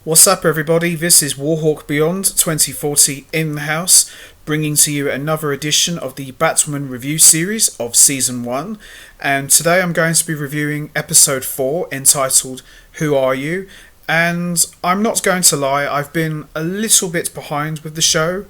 What's up, everybody? This is Warhawk Beyond 2040 in the house, bringing to you another edition of the Batwoman review series of Season 1. And today I'm going to be reviewing Episode 4, entitled Who Are You? And I'm not going to lie, I've been a little bit behind with the show,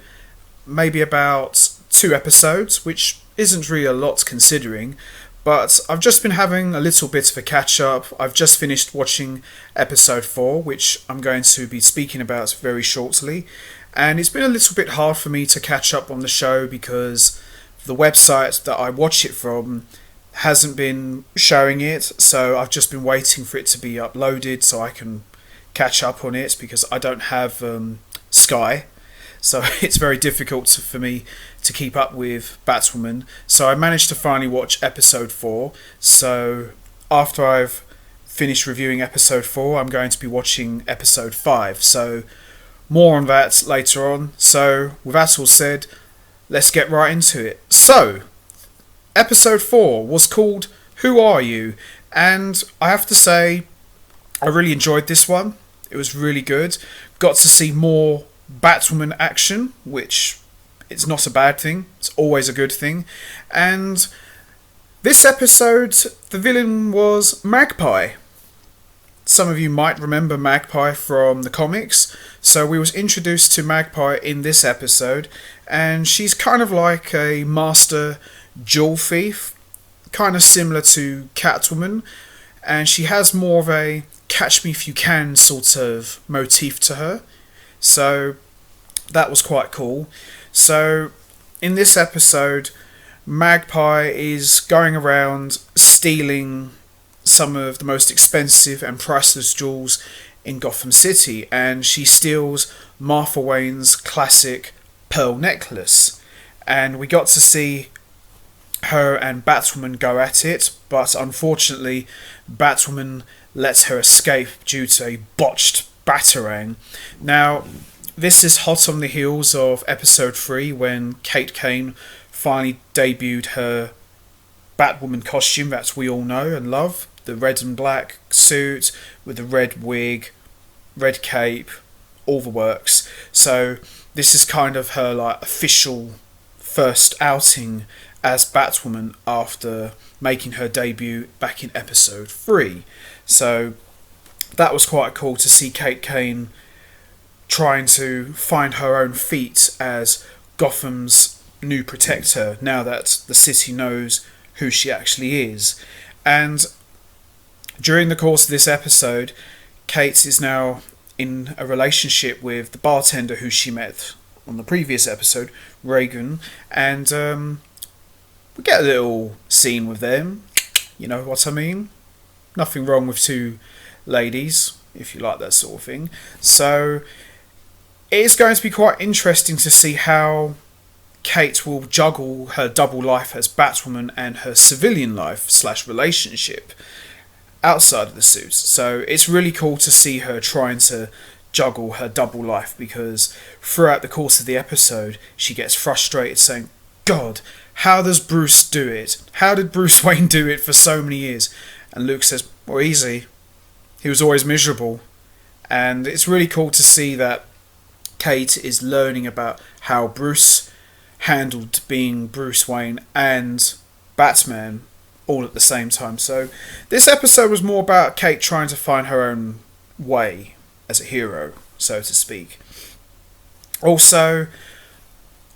maybe about 2 episodes, which isn't really a lot considering. But I've just been having a little bit of a catch up. I've just finished watching episode 4, which I'm going to be speaking about very shortly. And it's been a little bit hard for me to catch up on the show because the website that I watch it from hasn't been showing it. So I've just been waiting for it to be uploaded so I can catch up on it because I don't have Sky. So it's very difficult for me to keep up with Batwoman. So I managed to finally watch episode 4. So after I've finished reviewing episode 4, I'm going to be watching episode 5. So more on that later on. So with that all said, let's get right into it. So episode 4 was called Who Are You? And I have to say, I really enjoyed this one. It was really good. Got to see more Batwoman action, which it's not a bad thing. It's always a good thing. And this episode, the villain was Magpie. Some of you might remember Magpie from the comics. So we was introduced to Magpie in this episode, and she's kind of like a master jewel thief, kind of similar to Catwoman, and she has more of a catch me if you can sort of motif to her. So that was quite cool. So in this episode, Magpie is going around stealing some of the most expensive and priceless jewels in Gotham City, and she steals Martha Wayne's classic pearl necklace. And we got to see her and Batwoman go at it, but unfortunately Batwoman lets her escape due to a botched batarang. Now, this is hot on the heels of episode 3 when Kate Kane finally debuted her Batwoman costume that we all know and love. The red and black suit with the red wig, red cape, all the works. So this is kind of her official first outing as Batwoman after making her debut back in episode 3. So that was quite cool to see Kate Kane trying to find her own feet as Gotham's new protector now that the city knows who she actually is. And during the course of this episode, Kate is now in a relationship with the bartender who she met on the previous episode, Reagan, and we get a little scene with them, you know what I mean? Nothing wrong with two ladies, if you like that sort of thing. So it's going to be quite interesting to see how Kate will juggle her double life as Batwoman and her civilian life / relationship outside of the suit. So it's really cool to see her trying to juggle her double life, because throughout the course of the episode she gets frustrated saying, God, how does Bruce do it? How did Bruce Wayne do it for so many years? And Luke says, well, easy. He was always miserable. And it's really cool to see that Kate is learning about how Bruce handled being Bruce Wayne and Batman all at the same time. So this episode was more about Kate trying to find her own way as a hero, so to speak. Also,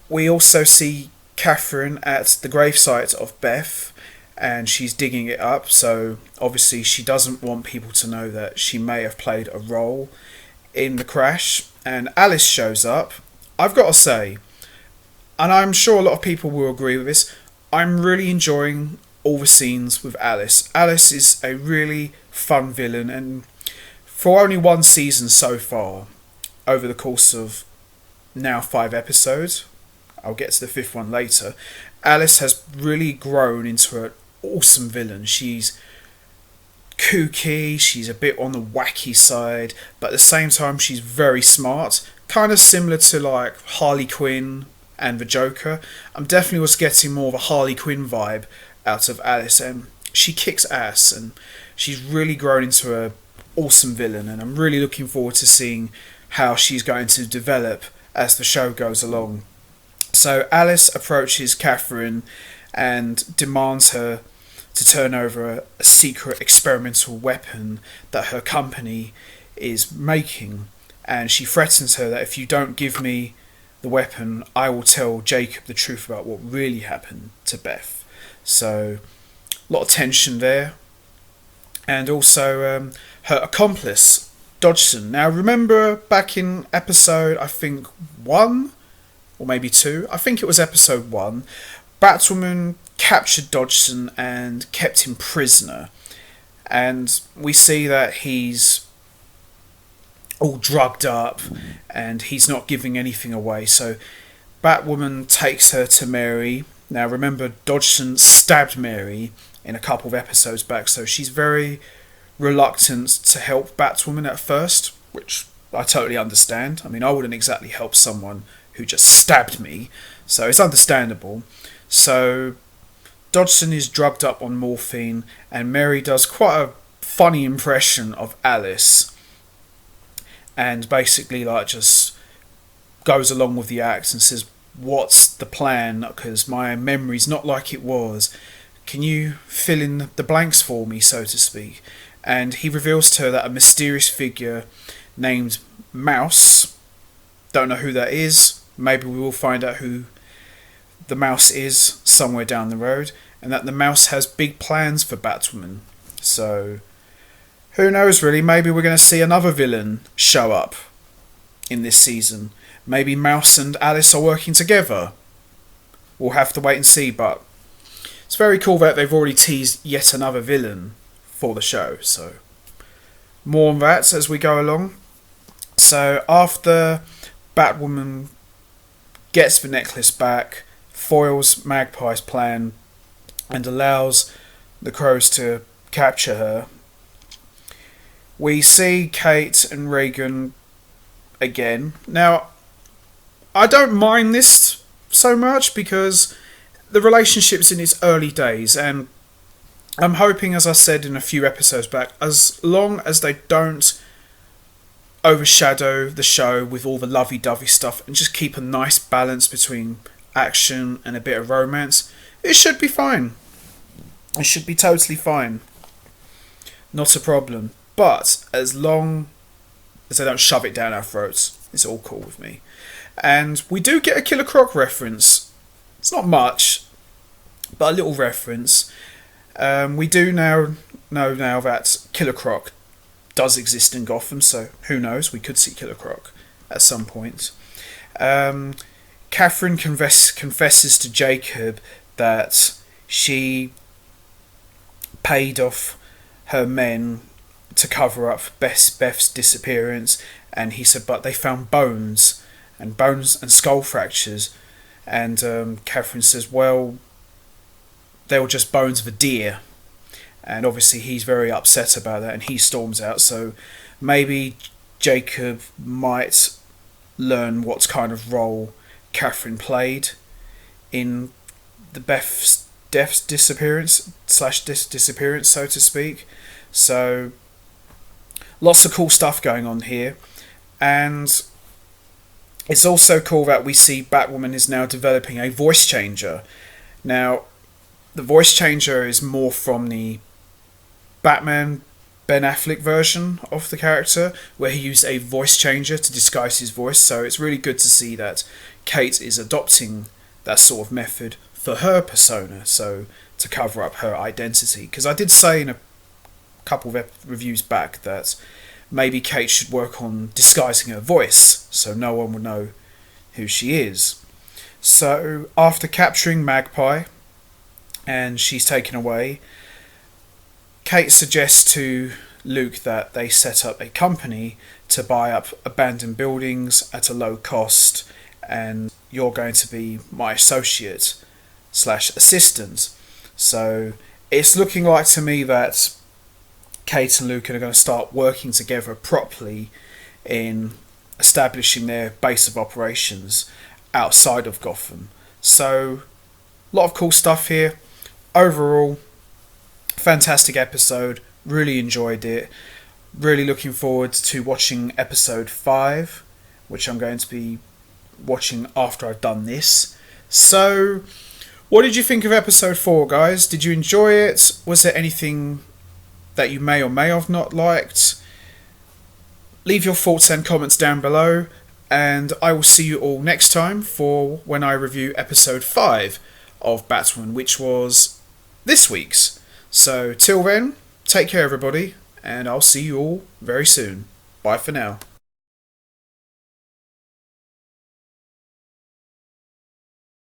we also see Catherine at the gravesite of Beth, and she's digging it up, so obviously she doesn't want people to know that she may have played a role in the crash. And Alice shows up. I've got to say, and I'm sure a lot of people will agree with this, I'm really enjoying all the scenes with Alice. Alice is a really fun villain, and for only one season so far, over the course of now 5 episodes, I'll get to the 5th one later, Alice has really grown into an awesome villain. She's kooky, she's a bit on the wacky side, but at the same time she's very smart, kind of similar to like Harley Quinn and the Joker. I'm definitely was getting more of a Harley Quinn vibe out of Alice, and she kicks ass, and she's really grown into a awesome villain, and I'm really looking forward to seeing how she's going to develop as the show goes along. So Alice approaches Catherine and demands her to turn over a secret experimental weapon that her company is making, and she threatens her that if you don't give me the weapon, I will tell Jacob the truth about what really happened to Beth. So a lot of tension there. And also her accomplice, Dodgson. Now remember back in episode, I think 1 or maybe 2, I think it was episode 1, Batwoman captured Dodgson and kept him prisoner. And we see that he's all drugged up and he's not giving anything away. So Batwoman takes her to Mary. Now remember, Dodgson stabbed Mary in a couple of episodes back, so she's very reluctant to help Batwoman at first, which I totally understand. I mean, I wouldn't exactly help someone who just stabbed me, so it's understandable. So Dodgson is drugged up on morphine, and Mary does quite a funny impression of Alice, and basically like just goes along with the act and says, "What's the plan? Because my memory's not like it was. Can you fill in the blanks for me, so to speak?" And he reveals to her that a mysterious figure named Mouse, don't know who that is, maybe we will find out who the mouse is somewhere down the road, and that the mouse has big plans for Batwoman. So who knows really, maybe we're going to see another villain show up in this season. Maybe Mouse and Alice are working together. We'll have to wait and see, but it's very cool that they've already teased yet another villain for the show. So more on that as we go along. So after Batwoman gets the necklace back, foils Magpie's plan, and allows the Crows to capture her, we see Kate and Regan again. Now, I don't mind this so much because the relationship's in its early days, and I'm hoping, as I said in a few episodes back, as long as they don't overshadow the show with all the lovey-dovey stuff and just keep a nice balance between action and a bit of romance, it should be fine. It should be totally fine. Not a problem. But as long as they don't shove it down our throats, it's all cool with me. And we do get a Killer Croc reference. It's not much, but a little reference. We do now know that Killer Croc does exist in Gotham, so who knows, we could see Killer Croc at some point. Catherine confesses to Jacob that she paid off her men to cover up Beth's disappearance, and he said, but they found bones and skull fractures, and Catherine says, well, they were just bones of a deer, and obviously he's very upset about that, and he storms out. So maybe Jacob might learn what kind of role Catherine played in the Beth's disappearance, so to speak. So lots of cool stuff going on here, and it's also cool that we see Batwoman is now developing a voice changer. Now, the voice changer is more from the Batman Ben Affleck version of the character, where he used a voice changer to disguise his voice. So it's really good to see that Kate is adopting that sort of method for her persona, so to cover up her identity. Because I did say in a couple of reviews back that maybe Kate should work on disguising her voice so no one would know who she is. So after capturing Magpie and she's taken away, Kate suggests to Luke that they set up a company to buy up abandoned buildings at a low cost, and you're going to be my associate / assistant. So it's looking like to me that Kate and Luke are going to start working together properly in establishing their base of operations outside of Gotham. So a lot of cool stuff here. Overall, fantastic episode, really enjoyed it. Really looking forward to watching episode 5, which I'm going to be watching after I've done this. So, what did you think of episode 4, guys? Did you enjoy it? Was there anything that you may or may have not liked? Leave your thoughts and comments down below, and I will see you all next time for when I review episode 5 of Batwoman, which was this week's. So till then, take care everybody, and I'll see you all very soon. Bye for now.